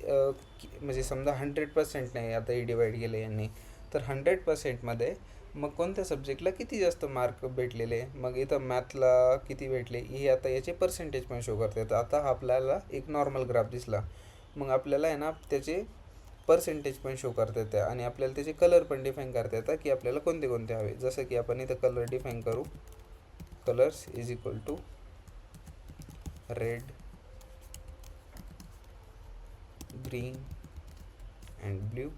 म्हणजे समजा 100% नाही आता हे डिवाईड केलं यांनी, तर 100%मध्ये मग कोणत्या सब्जेक्टला किती जास्त मार्क भेटलेले. मग इथं मॅथला किती भेटले हे आता याचे पर्सेंटेज पण शो करता येतं. आता आपल्याला एक नॉर्मल ग्राफ दिसला, मग आपल्याला आहे ना त्याचे पर्सेंटेज पण शो करता येतं आणि आपल्याला त्याचे कलर पण डिफाईन करता येतं की आपल्याला कोणते कोणते हवे. जसं की आपण इथं कलर डिफाईन करू, colours is equal to red, green and blue.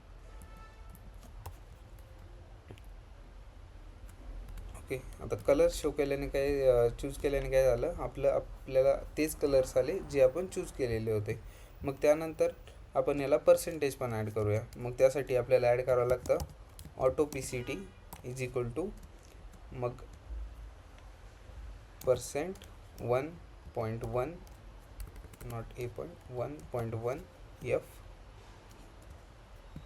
Okay, आता कलर शो केल्याने काय चूज केल्याने काय झालं, आपल्याला तेच कलर्स आले जे आपण चूज केलेले होते. मग त्यानंतर आपण याला पर्सेंटेज पण ॲड करूया. मग त्यासाठी आपल्याला ॲड करावं लागतं auto PCT is equal to मग %1.1 नॉट A.1.1 F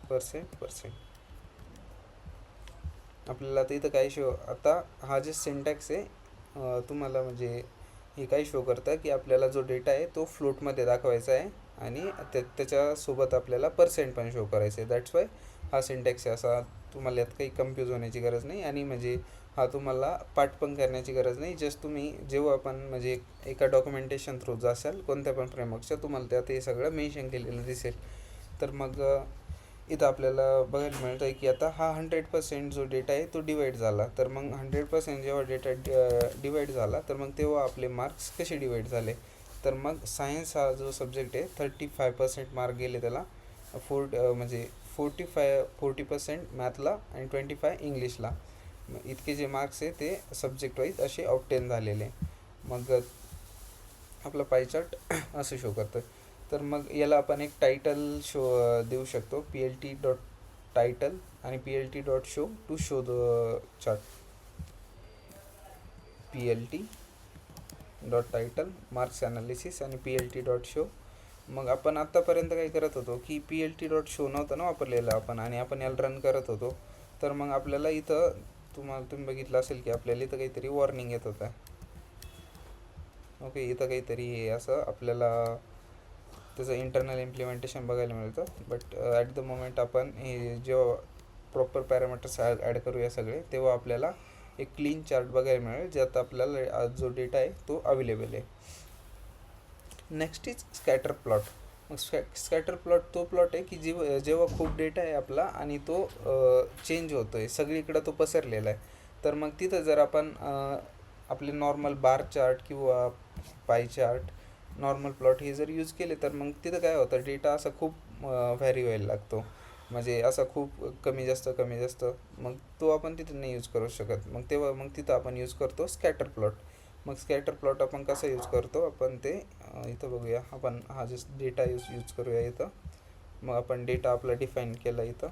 %. आपल्याला आता इथं काय शो, आता हा जे सिंटॅक्स आहे तुम्हाला म्हणजे हे काय शो करतं की आपल्याला जो डेटा आहे तो फ्लोटमध्ये दाखवायचा आहे आणि त्याच्यासोबत आपल्याला पर्सेंट पण शो करायचं आहे. दॅट्स वाय हा सिंटॅक्स आहे असा. तुम्हाला यात काही कन्फ्यूज होण्याची गरज नाही आणि म्हणजे हा तुम्हाला पाठ पण करण्याची गरज नाही. जस्ट तुम्ही जेव्हा आपण म्हणजे एका डॉक्युमेंटेशन थ्रू जासाल कोणत्या पण फ्रेमवर्कच्या, तुम्हाला त्यात हे सगळं मेन्शन केलेलं दिसेल. तर मग इथं आपल्याला बघायला मिळतं आहे की आता हा 100% जो डेटा आहे तो डिवाईड झाला. तर मग 100% जेव्हा डेटा डिवाईड झाला तर मग तेव्हा आपले मार्क्स कसे डिवाईड झाले. तर मग सायन्स हा जो सब्जेक्ट आहे 35% मार्क गेले त्याला, म्हणजे 40% मॅथला आणि 25 इंग्लिशला. इतके जे मार्क्स आहे ते सब्जेक्ट वाईज असे ऑब्टेन झालेले. मग आपला पाय चार्ट असं शो करतं. तर मग याला आपण एक टायटल देऊ शकतो, plt.title आणि plt.show to show the chart. plt.title marks analysis आणि plt.show. मग आपण आत्तापर्यंत काय करत होतो की plt.show नव्हतं ना वापरलेलं आपण, आणि आपण याला रन करत होतो. तर मग आपल्याला इथं तुम्ही बघितलं असेल की आपल्याला इथं काहीतरी वॉर्निंग येत होता. ओके, इथं काहीतरी असं आपल्याला त्याचं इंटरनल इम्प्लिमेंटेशन बघायला मिळतं. बट ॲट द मोमेंट आपण हे जेव्हा प्रॉपर पॅरामीटर्स ॲड करूया सगळे, तेव्हा आपल्याला एक क्लीन चार्ट बघायला मिळेल, ज्यात आपल्याला जो डेटा आहे तो अवेलेबल आहे. Next is scatter plot. मग स्कॅटर प्लॉट तो प्लॉट आहे की जेव्हा खूप डेटा आहे आपला आणि तो चेंज होतो आहे, सगळीकडं तो पसरलेला आहे. तर मग तिथं जर आपण आपले नॉर्मल बार चार्ट किंवा पाय चार्ट, नॉर्मल प्लॉट हे जर यूज केले, तर मग तिथं काय होतं, डेटा असा खूप व्हॅरी व्हायला लागतो, म्हणजे असा खूप कमी जास्त. मग तो आपण तिथं नाही यूज करू शकत. मग तिथं आपण यूज करतो स्कॅटर प्लॉट. मग स्कॅटर प्लॉट आपण कसा यूज करतो, आपण ते इथं बघूया. आपण हा जस्ट डेटा यूज करूया इथं. मग आपण डेटा आपला डिफाईन केला इथं.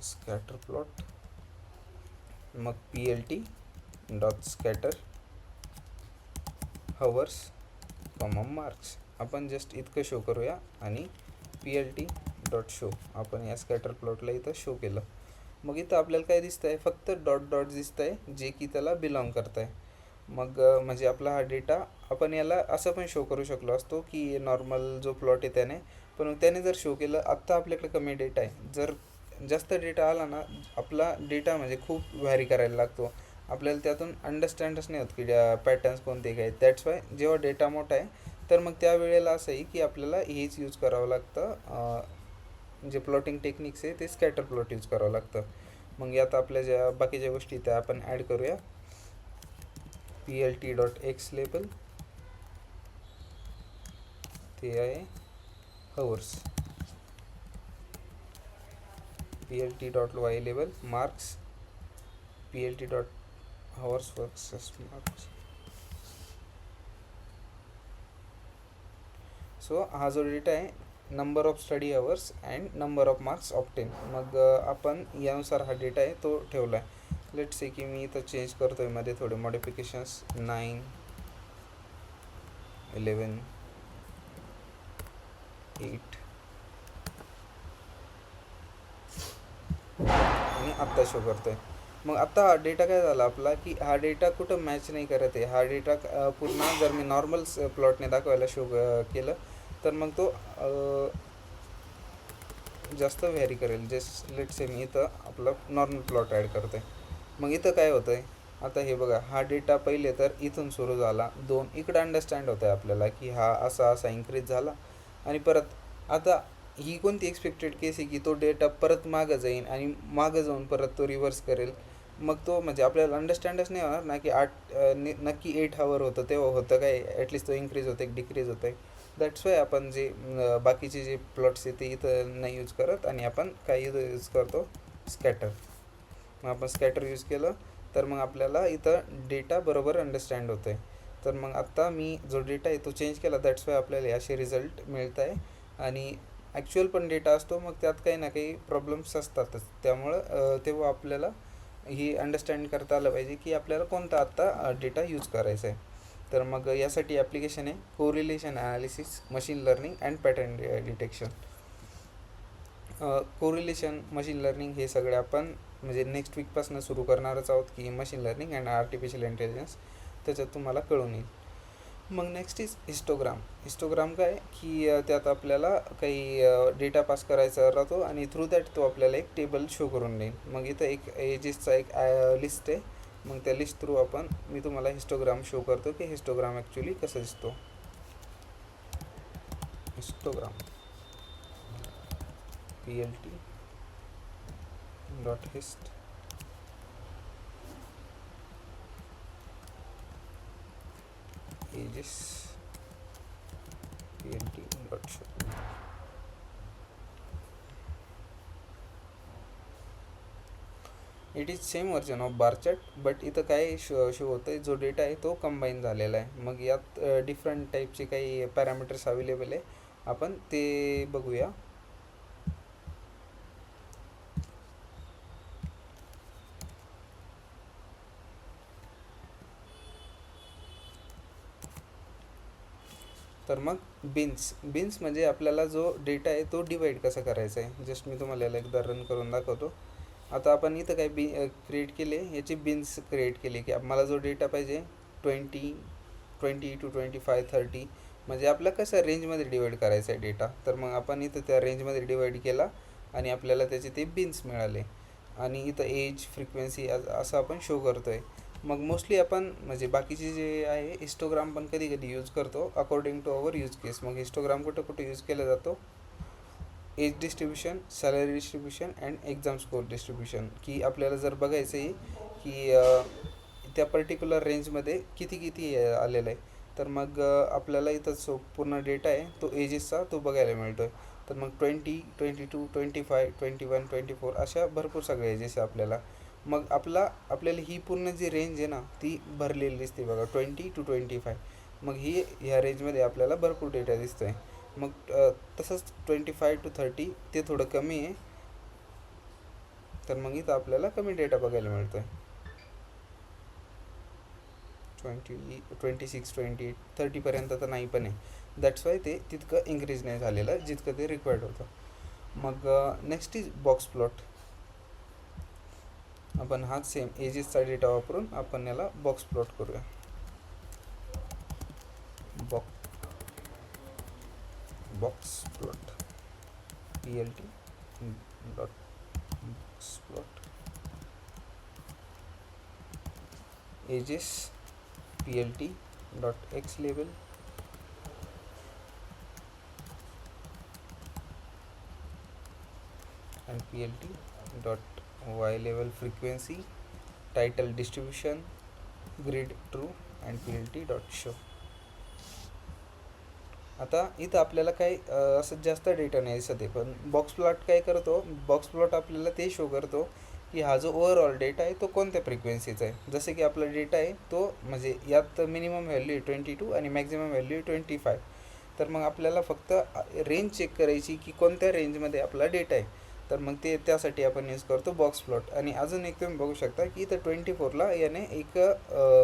स्कॅटर प्लॉट, मग PLT dot scatter hours marks आपण जस्ट इतकं शो करूया, आणि PLT डॉट शो आपण या स्कॅटर प्लॉटला इथं शो केलं. मग इथं आपल्याला काय दिसतं आहे, फक्त डॉट दिसतं आहे, जे की त्याला बिलॉंग करत आहे. मग म्हणजे आपला हा डेटा आपण याला असं पण शो करू शकलो असतो की नॉर्मल जो प्लॉट आहे त्याने, पण त्याने जर शो केलं, आत्ता आपल्याकडे कमी डेटा आहे, जर जास्त डेटा आला ना, आपला डेटा म्हणजे खूप व्हॅरी करायला लागतो, आपल्याला त्यातून अंडरस्टँडच नाही होत की पॅटर्न्स कोणते काय. दॅट्स वाय जेव्हा डेटा मोठा आहे, तर मग त्यावेळेला असं आहे की आपल्याला हेच यूज करावं लागतं, जे प्लॉटिंग टेक्निक्स आहे ते स्कॅटर प्लॉट यूज करावं लागतं. मग यात आपल्या ज्या बाकीच्या गोष्टी त्या आपण ॲड करूया. PLT डॉट एक्स लेबल ते आहे hours, PLT dot y label marks, PLT dot hours versus marks. So हा जो डेटा आहे, number of study hours and number of marks obtain. मग आपण यानुसार हा डेटा आहे तो ठेवला आहे. लेट्स से की मी इथं चेंज करतो आहे मध्ये थोडे मॉडिफिकेशन्स, 9, 11, 8 आणि आत्ता शो करतो आहे. मग आत्ता हा डेटा काय झाला आपला, की हा डेटा कुठं मॅच नाही करत आहे. हा डेटा पुन्हा जर मी नॉर्मल प्लॉटने दाखवायला शो केलं, तर मग तो जास्त व्हॅरी करेल. जस्ट लेट्स से मी इथं आपला नॉर्मल प्लॉट ॲड करतो आहे. मग इथं काय होतं आहे, आता हे बघा, हा डेटा पहिले तर इथून सुरू झाला 2, इकडं अंडरस्टँड होतं आहे आपल्याला की हा असा इन्क्रीज झाला, आणि परत आता ही कोणती एक्सपेक्टेड केस आहे की तो डेटा परत मागं जाईल आणि मागं जाऊन परत तो रिव्हर्स करेल. मग तो म्हणजे आपल्याला अंडरस्टँडच नाही होणार ना की नक्की 8 आवर होतं तेव्हा होतं काय, ॲटलिस्ट तो इन्क्रीज होतं आहे डिक्रीज होतं आहे. दॅट्स वाय आपण जे बाकीचे जे प्लॉट्स आहे ते इथं नाही यूज करत, आणि आपण काय यूज करतो, स्कॅटर. मग आपण स्कॅटर यूज केलं, तर मग आपल्याला इथं डेटा बरोबर अंडरस्टँड होतं आहे. तर मग आत्ता मी जो डेटा आहे तो चेंज केला, दॅट्स वाय आपल्याला असे रिझल्ट मिळत आहे. आणि ॲक्च्युअल पण डेटा असतो, मग त्यात काही ना काही प्रॉब्लेम्स असतातच. त्यामुळं तेव्हा आपल्याला ही अंडरस्टँड करता आलं पाहिजे की आपल्याला कोणता आत्ता डेटा यूज करायचा आहे. तर मग यासाठी ॲप्लिकेशन आहे correlation analysis, machine learning and pattern detection. Correlation, machine learning हे सगळे आपण म्हणजे नेक्स्ट वीकपासून सुरू करणारच आहोत, की machine learning and artificial intelligence, त्याच्यात तुम्हाला कळून येईल. मग नेक्स्ट इज हिस्टोग्राम काय की त्यात आपल्याला काही डेटा पास करायचा राहतो, आणि थ्रू दॅट तो आपल्याला एक टेबल शो करून देईल. मग इथं एक एजेसचा एक लिस्ट आहे. मग त्या लिस्ट थ्रू मी तुम्हाला हिस्टोग्राम शो करतो की हिस्टोग्राम ॲक्च्युली कसं दिसतो. Histogram PLT dot hist axes PLT dot show. It is same version of bar chart, but इथं काय शो होतं आहे, जो डेटा आहे तो कंबाईन झालेला आहे. मग यात डिफरंट टाईपचे काही पॅरामीटर्स अवेलेबल आहे, आपण ते बघूया. तर मग बिन्स म्हणजे आपल्याला जो डेटा आहे तो डिवाईड कसा करायचा आहे. जस्ट मी तुम्हाला याला एकदा रन करून दाखवतो. आता आपण इथं काय क्रिएट केले, याची बिन्स क्रिएट केली की मला जो डेटा पाहिजे 20 20 to 25 30, म्हणजे आपला कसं रेंजमध्ये डिवाईड करायचा आहे डेटा. तर मग आपण इथं त्या रेंजमध्ये डिवाईड केला आणि आपल्याला त्याचे ते बिन्स मिळाले. आणि इथं एज फ्रिक्वेन्सी असं आपण शो करतो आहे. मग मोस्टली आपण म्हणजे बाकीचे जे आहे हिस्टोग्राम पण कधी कधी यूज करतो according to our use case. मग हिस्टोग्राम कुठं कुठं यूज केला जातो, age distribution, salary distribution and exam score distribution, की आपल्याला जर बघायचं आहे की त्या पर्टिक्युलर रेंजमध्ये किती किती आलेलं आहे. तर मग आपल्याला इथं पूर्ण डेटा आहे तो एजेसचा तो बघायला मिळतो आहे. तर मग 20 22 25 21 24 अशा भरपूर सगळे एजेस आहे आपल्याला. मग आपल्याला ही पूर्ण जी रेंज आहे ना ती भरलेली दिसते बघा, 20 to 25. मग ही ह्या रेंजमध्ये आपल्याला भरपूर डेटा दिसतो आहे. मग तसंच 25 to 30 ते थोडं कमी आहे. तर मग इथं आपल्याला कमी डेटा बघायला मिळतो आहे. 26 28 30पर्यंत तर नाही पण आहे. दॅट्स वाय ते तितकं इन्क्रीज नाही झालेलं जितकं ते रिक्वायर्ड होतं. मग नेक्स्ट इज बॉक्स प्लॉट. आपण हाच सेम एजेसचा डेटा वापरून आपण याला बॉक्स प्लॉट करूया. Box plot PLT dot box plot axes PLT dot X लेवल and PLT dot Y level frequency, title distribution, grid true and PLT dot show. आता इथं आपल्याला काही असं जास्त डेटा नाही दिसत आहे, पण बॉक्स प्लॉट काय करतो, बॉक्स प्लॉट आपल्याला ते शो करतो की हा जो ओव्हरऑल डेटा आहे तो कोणत्या फ्रिक्वेन्सीचा आहे. जसं की आपला डेटा आहे तो म्हणजे यात मिनिमम व्हॅल्यू आहे 22 आणि मॅक्झिमम व्हॅल्यू आहे 25. तर मग आपल्याला फक्त रेंज चेक करायची की कोणत्या रेंजमध्ये आपला डेटा आहे. तर मग त्यासाठी आपण यूज करतो बॉक्स प्लॉट. आणि अजून एक तुम्ही बघू शकता की इथं 24ला याने एक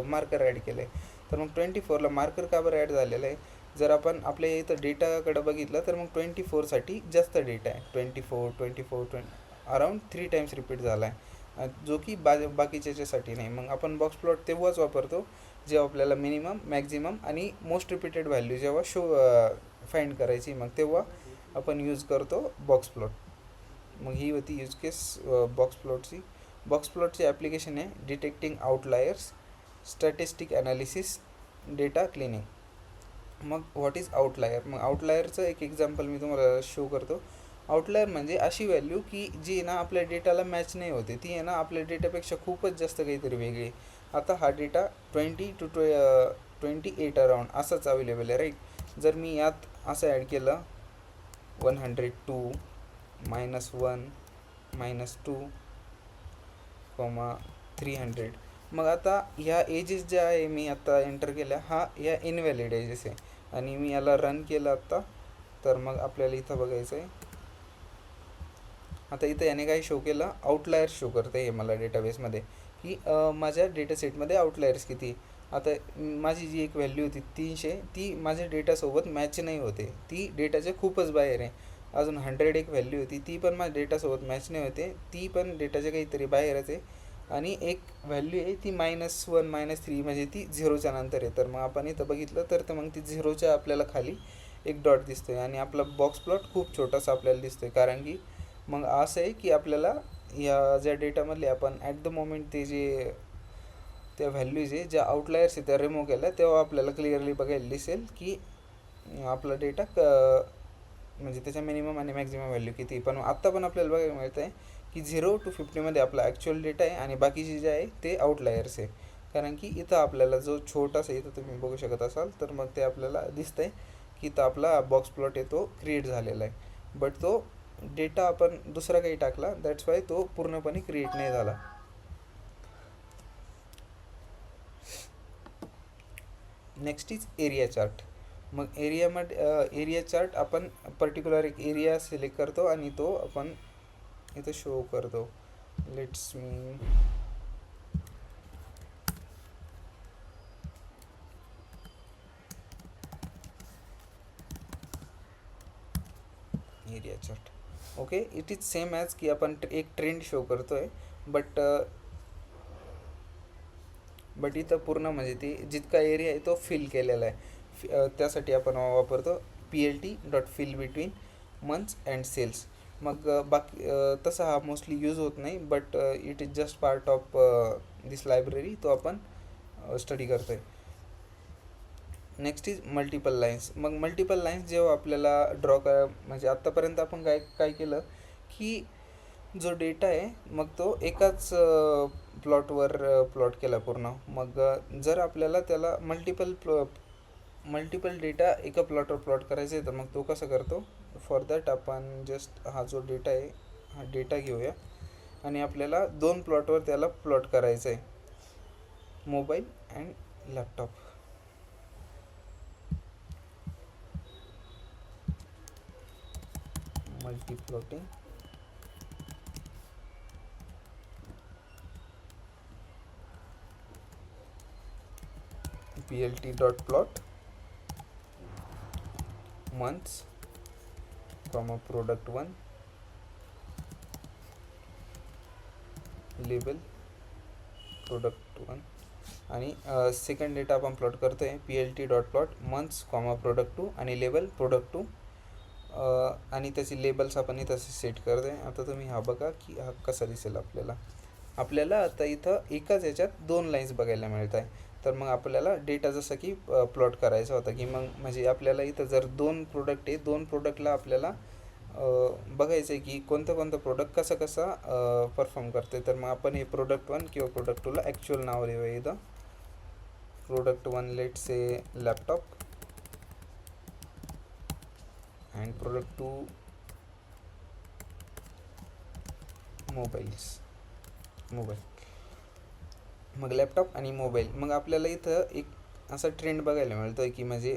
मार्कर ॲड केलं आहे. तर मग 24ला मार्कर का बरं ॲड झालेलं आहे, जर आपण आपल्या इथं डेटाकडं बघितलं तर मग 24साठी जास्त डेटा आहे. 24 अराऊंड 3 टाइम्स रिपीट झाला आहे, जो की बाकीच्या याच्यासाठी नाही. मग आपण बॉक्स प्लॉट तेव्हाच वापरतो जेव्हा आपल्याला मिनिमम मॅक्झिमम आणि मोस्ट रिपीटेड व्हॅल्यू जेव्हा फाइंड करायची, मग तेव्हा आपण यूज करतो बॉक्स प्लॉट. मग ही होती यूज केस बॉक्स प्लॉटची. बॉक्स प्लॉटची ॲप्लिकेशन आहे detecting outliers, statistic analysis, data cleaning. मग व्हॉट इज आउटलायर. मग आउटलायरचं एक एक्झाम्पल मी तुम्हाला शो करतो. आउटलायर म्हणजे अशी व्हॅल्यू की जी ना आपल्या डेटाला मॅच नाही होते, ती आहे ना आपल्या डेटापेक्षा खूपच जास्त काहीतरी वेगळी. आता हा डेटा 20 to 28 अराउंड असाच अवेलेबल आहे, राईट. जर मी यात असं ॲड केलं 102 -1 -2 300, मग आता ह्या एजेस ज्या आहे मी आता एंटर केल्या, हा या इनव्हॅलिड एजेस आहे. आणि मी याला रन केलं आत्ता, तर मग आपल्याला इथं बघायचं आहे. आता इथं याने काय शो केलं, आउटलायर्स शो करते हे मला डेटाबेसमध्ये की माझ्या डेटासेटमध्ये आउटलायर्स किती. आता माझी जी एक व्हॅल्यू होती 300, ती माझ्या डेटासोबत मॅच नाही होते, ती डेटाच्या खूपच बाहेर आहे. अजून 100 एक व्हॅल्यू होती, ती पण माझ्या डेटासोबत मॅच नाही होते, ती पण डेटाच्या काहीतरी बाहेरच आहे. आणि एक व्हॅल्यू आहे ती -1 -3, म्हणजे ती झिरोच्या नंतर आहे. तर मग आपण इथं बघितलं तर मग ती झिरोच्या आपल्याला खाली एक डॉट दिसतो आहे आणि आपला बॉक्स प्लॉट खूप छोटासा आपल्याला दिसतो आहे. कारण की मग असं आहे की आपल्याला या ज्या डेटामधले आपण ॲट द मोमेंट ते जे त्या व्हॅल्यूज आहे ज्या आउटलायर्स आहे त्या रिमूव्ह केल्या, तेव्हा आपल्याला क्लिअरली बघायला दिसेल की आपला डेटा म्हणजे त्याच्या मिनिमम आणि मॅक्झिमम व्हॅल्यू किती. पण आत्ता पण आपल्याला बघायला मिळतं आहे की 0 to 50मध्ये आपला ॲक्च्युअल डेटा आहे आणि बाकीचे जे आहे ते आउटलायर्स आहे. कारण की इथं आपल्याला जो छोटासा इथं तुम्ही बघू शकत असाल, तर मग ते आपल्याला दिसतं आहे की इथं आपला बॉक्स प्लॉट आहे तो क्रिएट झालेला आहे. बट तो डेटा आपण दुसरा काही टाकला, दॅट्स वाय तो पूर्णपणे क्रिएट नाही झाला. Next is area chart. मग एरिया चार्ट आपण पर्टिक्युलर एक एरिया सिलेक्ट करतो आणि तो आपण इथं शो करतो. Let's me area chart. Okay, it is same as की आपण एक ट्रेंड शो करतो आहे. बट इथं पूर्ण म्हणजे ते जितका एरिया आहे तो फिल केलेला आहे. त्यासाठी आपण वापरतो PLT.fill between months and cells. मग बाकी तसा हा मोस्टली यूज होत नाही, but it is just part of this library, तो आपण स्टडी करतो आहे. Next is multiple lines. मग मल्टिपल लाईन्स जेव्हा आपल्याला ड्रॉ म्हणजे आत्तापर्यंत आपण काय काय केलं की जो डेटा आहे मग तो एकाच प्लॉटवर प्लॉट केला पूर्ण. मग जर आपल्याला त्याला मल्टिपल डेटा एका प्लॉटवर प्लॉट करायचा आहे तर मग तो कसं करतो. फॉर दॅट आपण जस्ट हा जो डेटा आहे हा डेटा घेऊया आणि आपल्याला दोन प्लॉटवर त्याला प्लॉट करायचं आहे, mobile and laptop. Multiplotting PLT.plot months, product 1, label product 1 आणि सेकंड डेटा आपण प्लॉट करतो आहे PLT.plot months, product 2 आणि लेबल product 2. आणि त्याची लेबल्स आपण इथं सेट करतो आहे. आता तुम्ही हा बघा की हा कसा दिसेल आपल्याला आता इथं एकाच याच्यात दोन लाईन्स बघायला मिळत आहे. तर मग आपल्याला डेटा जसं की प्लॉट करायचा होता की मग म्हणजे आपल्याला इथं जर दोन प्रोडक्ट आहे, दोन प्रोडक्टला आपल्याला बघायचं आहे की कोणतं प्रोडक्ट कसा परफॉर्म करते. तर मग आपण हे प्रोडक्ट 1 किंवा प्रोडक्ट 2ला ॲक्च्युअल नाव देऊया इथं. Product 1 let's say laptop and product 2 mobile. मग लॅपटॉप आणि मोबाईल. मग आपल्याला इथं एक असा ट्रेंड बघायला मिळतो आहे की म्हणजे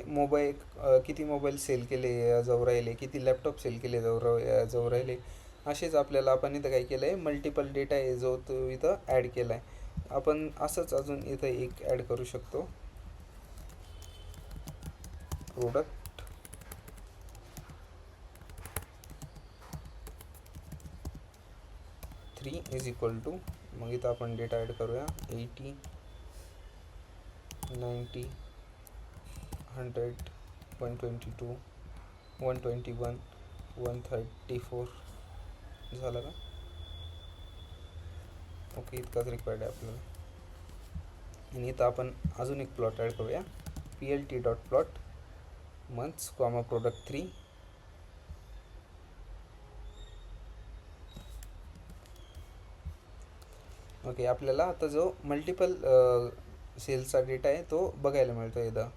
किती मोबाईल सेल केले जाऊ राहिले, किती लॅपटॉप सेल केले जाऊ राहिले. असेच आपल्याला आपण इथं काय केलं आहे, मल्टिपल डेटा आहे जो तो इथं ॲड केला आहे. आपण असंच अजून इथं एक ॲड करू शकतो, प्रोडक्ट 3 इज इक्वल टू. मग इथं आपण डेटा ॲड करूया 80, 90, 100, 122, 121, 134 झालं का. ओके, इतकाच रिक्वायर्ड आहे आपल्याला. आणि इथं आपण अजून एक प्लॉट ॲड करूया PLT.plot months, product 3. ओके, आपल्याला आता जो मल्टिपल सेल्सचा डेटा आहे तो बघायला मिळतो इथं.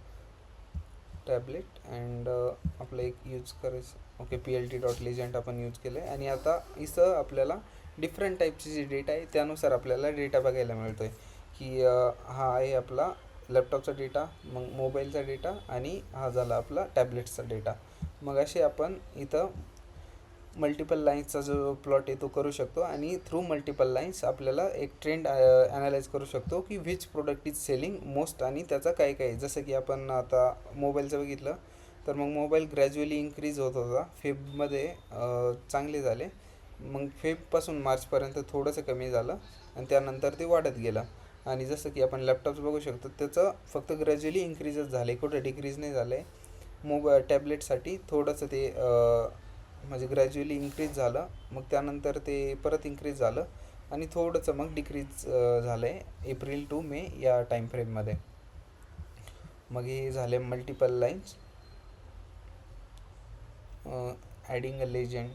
टॅबलेट अँड आपलं एक यूज करायचं. ओके, PLT.legend आपण यूज केलं आहे. आणि आता इथं आपल्याला डिफरंट टाईपचे जे डेटा आहे त्यानुसार आपल्याला डेटा बघायला मिळतो आहे की हा आहे आपला लॅपटॉपचा डेटा, मग मोबाईलचा डेटा आणि हा झाला आपला टॅबलेटचा डेटा. मग असे आपण इथं मल्टिपल लाईन्सचा जो प्लॉट आहे तो करू शकतो आणि थ्रू मल्टिपल लाईन्स आपल्याला एक ट्रेंड ॲनालाइज करू शकतो की which product is selling most आणि त्याचा काय काय. जसं की आपण आता मोबाईलचं बघितलं तर मग मोबाईल ग्रॅज्युअली इन्क्रीज होत होता. फेबमध्ये चांगले झाले, मग फेबपासून मार्चपर्यंत थोडंसं कमी झालं आणि त्यानंतर ते वाढत गेलं. आणि जसं की आपण लॅपटॉप्स बघू शकतो त्याचं फक्त ग्रॅज्युअली इन्क्रीजच झालं आहे, कुठं डिक्रीज नाही झालं आहे. टॅबलेटसाठी थोडंसं ते म्हणजे ग्रॅज्युअली इन्क्रीज झालं, मग त्यानंतर ते परत इन्क्रीज झालं आणि थोडंसं मग डिक्रीज झालं आहे एप्रिल टू मे या टाईम फ्रेममध्ये. मग हे झाले मल्टिपल लाईन्स. ॲडिंग अ लेजंड.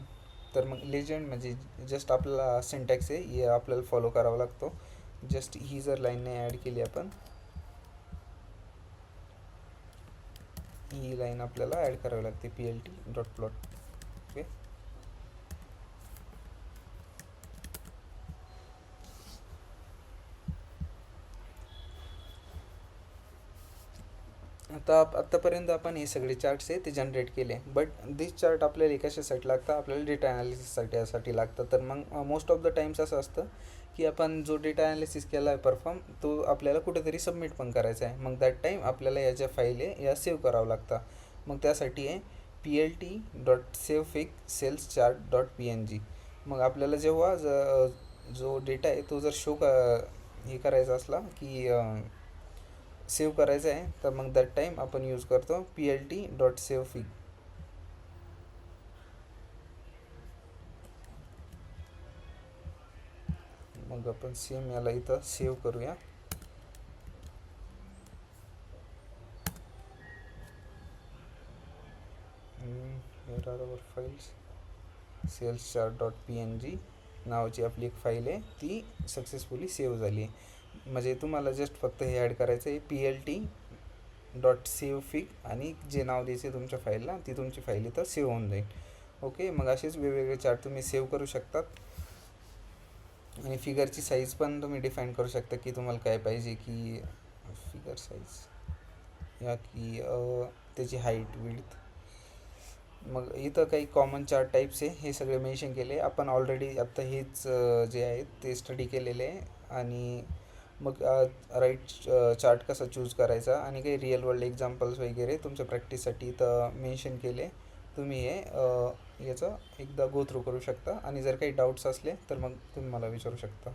तर मग लेजंड म्हणजे जस्ट आपला सिंटॅक्स आहे, हे आपल्याला फॉलो करावा लागतो. जस्ट ही जर लाईन नाही ॲड केली आपण, ही लाईन आपल्याला ॲड करावी लागते PLT.plot. ओके, आत्तापर्यंत आपण हे सगळे चार्ट्स आहे ते जनरेट केले, बट दिस चार्ट आपल्याला कशासाठी लागतं, आपल्याला डेटा ॲनालिसिससाठी लागतं. तर मग मोस्ट ऑफ द टाईम्स असं असतं की आपण जो डेटा ॲनालिसिस केला आहे परफॉर्म, तो आपल्याला कुठेतरी सबमिट पण करायचा आहे. मग दॅट टाईम आपल्याला या ज्या फाईल आहे या सेव्ह करावं लागतं. मग त्यासाठी आहे PLT.savefigSalesChart.png. मग आपल्याला जेव्हा जो डेटा आहे तो जर हे करायचा असला की सेव्ह करायचं आहे तर मग दॅट टाईम आपण यूज करतो plt.savefig. मग आपण सेम याला इथं सेव्ह करूया. here are our files. sales chart.png नावाची आपली एक फाईल आहे, ती सक्सेसफुली सेव्ह झाली आहे. म्हणजे तुम्हाला जस्ट फक्त हे ॲड करायचं आहे plt.savefig आणि जे नाव द्यायचे तुमच्या फाईलला, ती तुमची फाईल इथं सेव्ह होऊन जाईल. ओके, मग असेच वेगवेगळे चार्ट तुम्ही सेव्ह करू शकतात. आणि फिगरची साईज पण तुम्ही डिफाईन करू शकता की तुम्हाला काय पाहिजे, की फिगर साईज या की त्याची हाईट विड्थ. मग इथं काही कॉमन चार्ट टाईप्स आहे, हे सगळे मेन्शन केले आपण ऑलरेडी. आत्ता हेच जे आहेत ते स्टडी केलेले आहे. आणि मग राईट चार्ट कसा चूज करायचा आणि काही रिअल वर्ल्ड एक्झाम्पल्स वगैरे तुमच्या प्रॅक्टिससाठी इथं मेन्शन केले. तुम्ही हे याचं एकदा गो थ्रू करू शकता आणि जर काही डाऊट्स असले तर मग तुम्ही मला विचारू शकता.